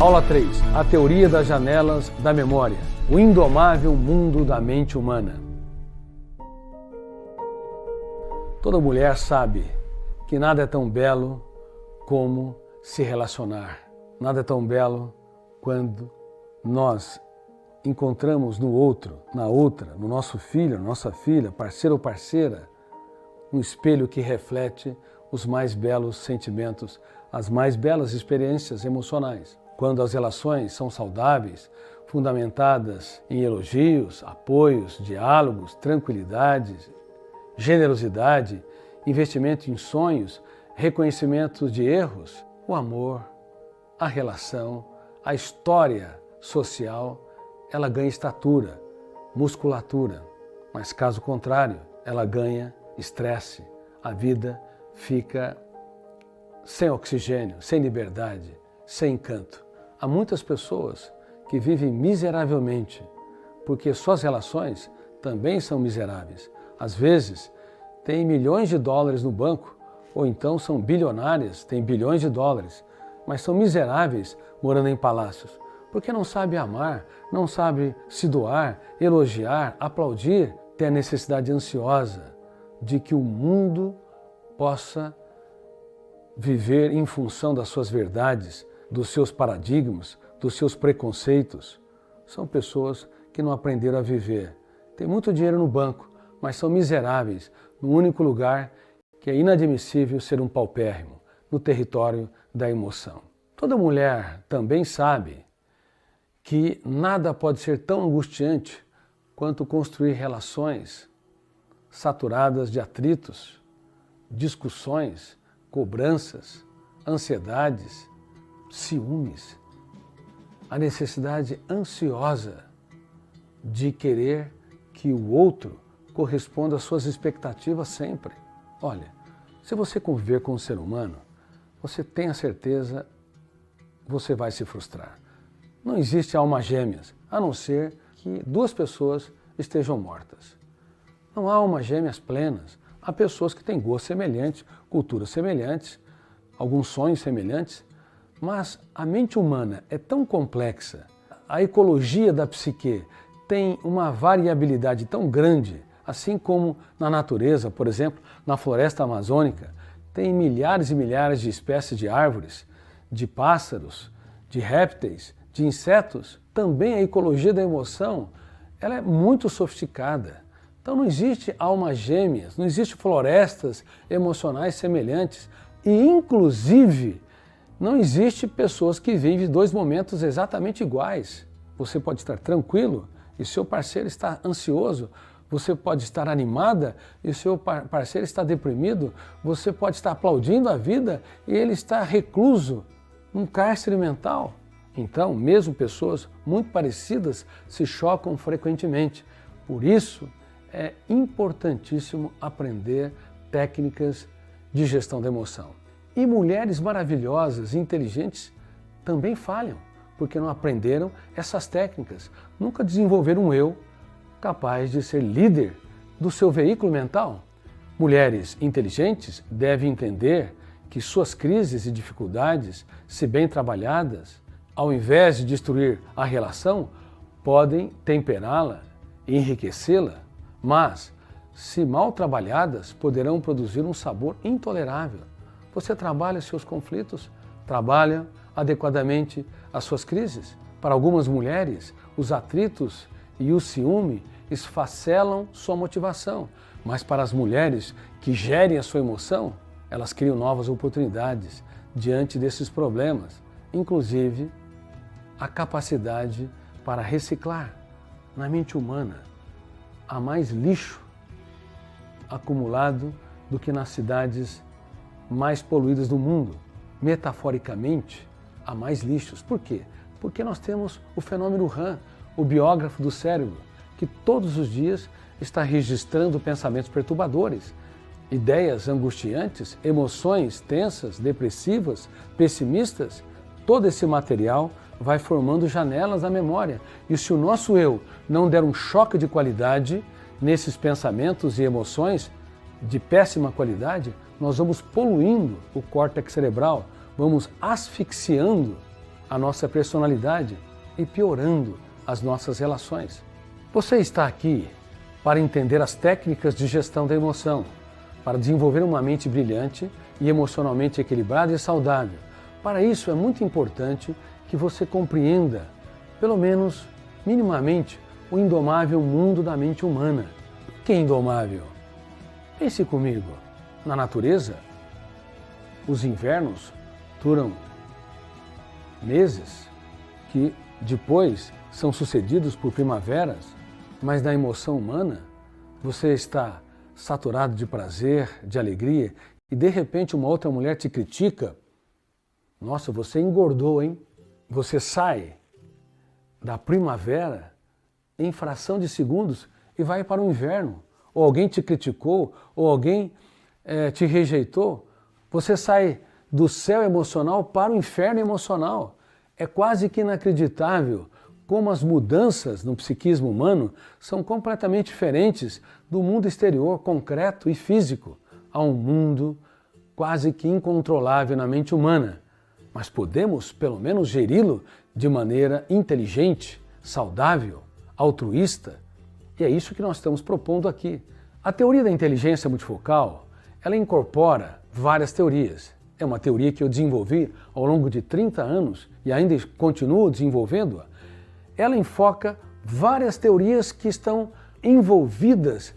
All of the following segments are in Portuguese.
Aula 3. A teoria das janelas da memória. O indomável mundo da mente humana. Toda mulher sabe que nada é tão belo como se relacionar. Nada é tão belo quando nós encontramos no outro, na outra, no nosso filho, na nossa filha, parceiro ou parceira, um espelho que reflete os mais belos sentimentos, as mais belas experiências emocionais. Quando as relações são saudáveis, fundamentadas em elogios, apoios, diálogos, tranquilidade, generosidade, investimento em sonhos, reconhecimento de erros, o amor, a relação, a história social, ela ganha estatura, musculatura, mas caso contrário, ela ganha estresse, a vida fica sem oxigênio, sem liberdade, sem encanto. Há muitas pessoas que vivem miseravelmente, porque suas relações também são miseráveis. Às vezes, têm milhões de dólares no banco, ou então são bilionárias, têm bilhões de dólares, mas são miseráveis morando em palácios, porque não sabe amar, não sabe se doar, elogiar, aplaudir, tem a necessidade ansiosa de que o mundo possa viver em função das suas verdades, dos seus paradigmas, dos seus preconceitos. São pessoas que não aprenderam a viver. Tem muito dinheiro no banco, mas são miseráveis no único lugar que é inadmissível ser um paupérrimo, no território da emoção. Toda mulher também sabe que nada pode ser tão angustiante quanto construir relações saturadas de atritos, discussões, cobranças, ansiedades, ciúmes, a necessidade ansiosa de querer que o outro corresponda às suas expectativas sempre. Olha, se você conviver com um ser humano, você tem a certeza que você vai se frustrar. Não existe almas gêmeas, a não ser que duas pessoas estejam mortas. Não há almas gêmeas plenas. Há pessoas que têm gostos semelhantes, culturas semelhantes, alguns sonhos semelhantes, mas a mente humana é tão complexa, a ecologia da psique tem uma variabilidade tão grande, assim como na natureza, por exemplo, na floresta amazônica, tem milhares e milhares de espécies de árvores, de pássaros, de répteis, de insetos. Também a ecologia da emoção, ela é muito sofisticada. Então não existe almas gêmeas, não existe florestas emocionais semelhantes e, inclusive, não existe pessoas que vivem dois momentos exatamente iguais. Você pode estar tranquilo e seu parceiro está ansioso, você pode estar animada e seu parceiro está deprimido, você pode estar aplaudindo a vida e ele está recluso num cárcere mental. Então, mesmo pessoas muito parecidas se chocam frequentemente. Por isso, é importantíssimo aprender técnicas de gestão da emoção. E mulheres maravilhosas e inteligentes também falham, porque não aprenderam essas técnicas, nunca desenvolveram um eu capaz de ser líder do seu veículo mental. Mulheres inteligentes devem entender que suas crises e dificuldades, se bem trabalhadas, ao invés de destruir a relação, podem temperá-la e enriquecê-la, mas, se mal trabalhadas, poderão produzir um sabor intolerável. Você trabalha seus conflitos? Trabalha adequadamente as suas crises? Para algumas mulheres, os atritos e o ciúme esfacelam sua motivação, mas para as mulheres que gerem a sua emoção, elas criam novas oportunidades diante desses problemas, inclusive a capacidade para reciclar. Na mente humana, há mais lixo acumulado do que nas cidades mais poluídas do mundo. Metaforicamente, há mais lixos. Por quê? Porque nós temos o fenômeno RAM, o biógrafo do cérebro, que todos os dias está registrando pensamentos perturbadores, ideias angustiantes, emoções tensas, depressivas, pessimistas. Todo esse material vai formando janelas na memória. E se o nosso eu não der um choque de qualidade nesses pensamentos e emoções de péssima qualidade, nós vamos poluindo o córtex cerebral, vamos asfixiando a nossa personalidade e piorando as nossas relações. Você está aqui para entender as técnicas de gestão da emoção, para desenvolver uma mente brilhante e emocionalmente equilibrada e saudável. Para isso é muito importante que você compreenda, pelo menos minimamente, o indomável mundo da mente humana. Que é indomável? Pense comigo, na natureza, os invernos duram meses, que depois são sucedidos por primaveras, mas na emoção humana, você está saturado de prazer, de alegria, e de repente uma outra mulher te critica. Nossa, você engordou, hein? Você sai da primavera em fração de segundos e vai para o inverno. Ou alguém te criticou, ou alguém te rejeitou. Você sai do céu emocional para o inferno emocional. É quase que inacreditável como as mudanças no psiquismo humano são completamente diferentes do mundo exterior, concreto e físico. Há um mundo quase que incontrolável na mente humana, mas podemos, pelo menos, geri-lo de maneira inteligente, saudável, altruísta, e é isso que nós estamos propondo aqui. A teoria da inteligência multifocal, ela incorpora várias teorias. É uma teoria que eu desenvolvi ao longo de 30 anos e ainda continuo desenvolvendo-a. Ela enfoca várias teorias que estão envolvidas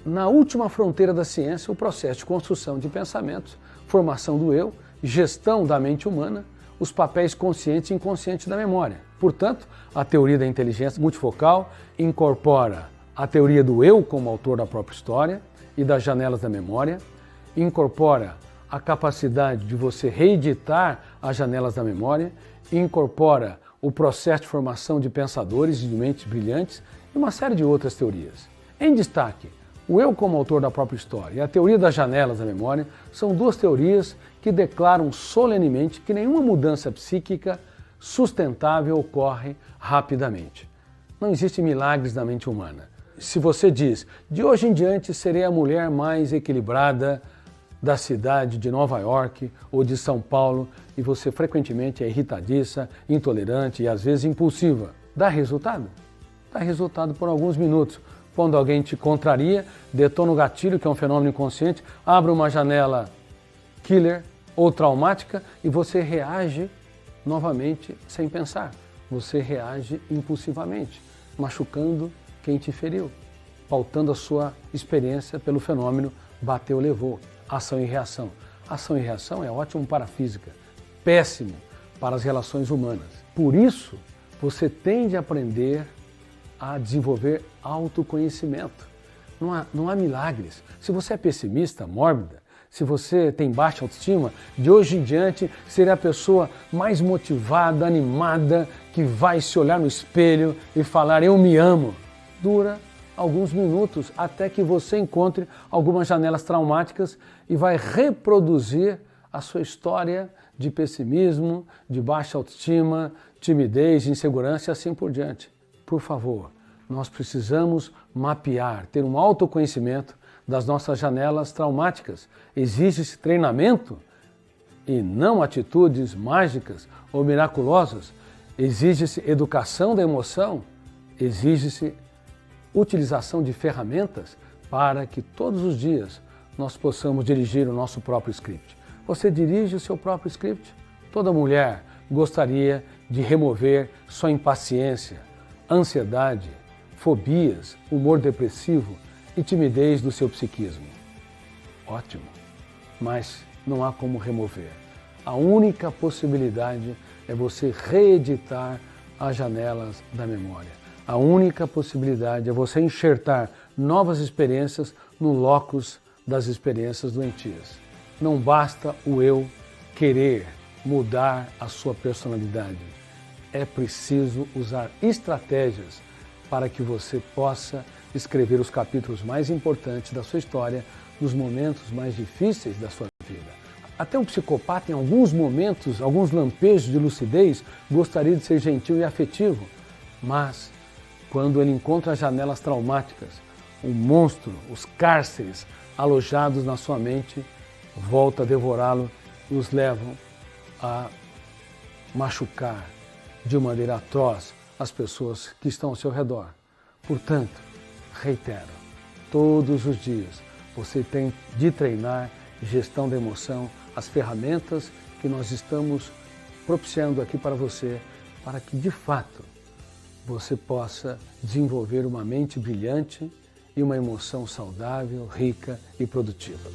na última fronteira da ciência, o processo de construção de pensamentos, formação do eu, gestão da mente humana, os papéis conscientes e inconscientes da memória. Portanto, a teoria da inteligência multifocal incorpora a teoria do eu como autor da própria história e das janelas da memória, incorpora a capacidade de você reeditar as janelas da memória, incorpora o processo de formação de pensadores e de mentes brilhantes e uma série de outras teorias. Em destaque, o eu como autor da própria história e a teoria das janelas da memória são duas teorias que declaram solenemente que nenhuma mudança psíquica sustentável ocorre rapidamente. Não existem milagres na mente humana. Se você diz, de hoje em diante serei a mulher mais equilibrada da cidade de Nova York ou de São Paulo, e você frequentemente é irritadiça, intolerante e às vezes impulsiva, dá resultado? Dá resultado por alguns minutos. Quando alguém te contraria, detona o gatilho, que é um fenômeno inconsciente, abre uma janela killer ou traumática e você reage novamente sem pensar. Você reage impulsivamente, machucando quem te feriu, pautando a sua experiência pelo fenômeno bateu, levou, ação e reação. Ação e reação é ótimo para a física, péssimo para as relações humanas. Por isso, você tem de aprender a desenvolver autoconhecimento. Não há milagres. Se você é pessimista, mórbida, se você tem baixa autoestima, de hoje em diante será a pessoa mais motivada, animada, que vai se olhar no espelho e falar eu me amo. Dura alguns minutos até que você encontre algumas janelas traumáticas e vai reproduzir a sua história de pessimismo, de baixa autoestima, timidez, insegurança e assim por diante. Por favor, nós precisamos mapear, ter um autoconhecimento das nossas janelas traumáticas. Exige-se treinamento e não atitudes mágicas ou miraculosas. Exige-se educação da emoção, exige-se utilização de ferramentas para que todos os dias nós possamos dirigir o nosso próprio script. Você dirige o seu próprio script? Toda mulher gostaria de remover sua impaciência, ansiedade, fobias, humor depressivo e timidez do seu psiquismo. Ótimo, mas não há como remover. A única possibilidade é você reeditar as janelas da memória. A única possibilidade é você enxertar novas experiências no locus das experiências doentias. Não basta o eu querer mudar a sua personalidade. É preciso usar estratégias para que você possa escrever os capítulos mais importantes da sua história nos momentos mais difíceis da sua vida. Até um psicopata, em alguns momentos, alguns lampejos de lucidez, gostaria de ser gentil e afetivo, mas quando ele encontra as janelas traumáticas, o monstro, os cárceres alojados na sua mente, volta a devorá-lo e os levam a machucar de maneira atroz as pessoas que estão ao seu redor. Portanto, reitero, todos os dias você tem de treinar gestão da emoção, as ferramentas que nós estamos propiciando aqui para você, para que de fato você possa desenvolver uma mente brilhante e uma emoção saudável, rica e produtiva.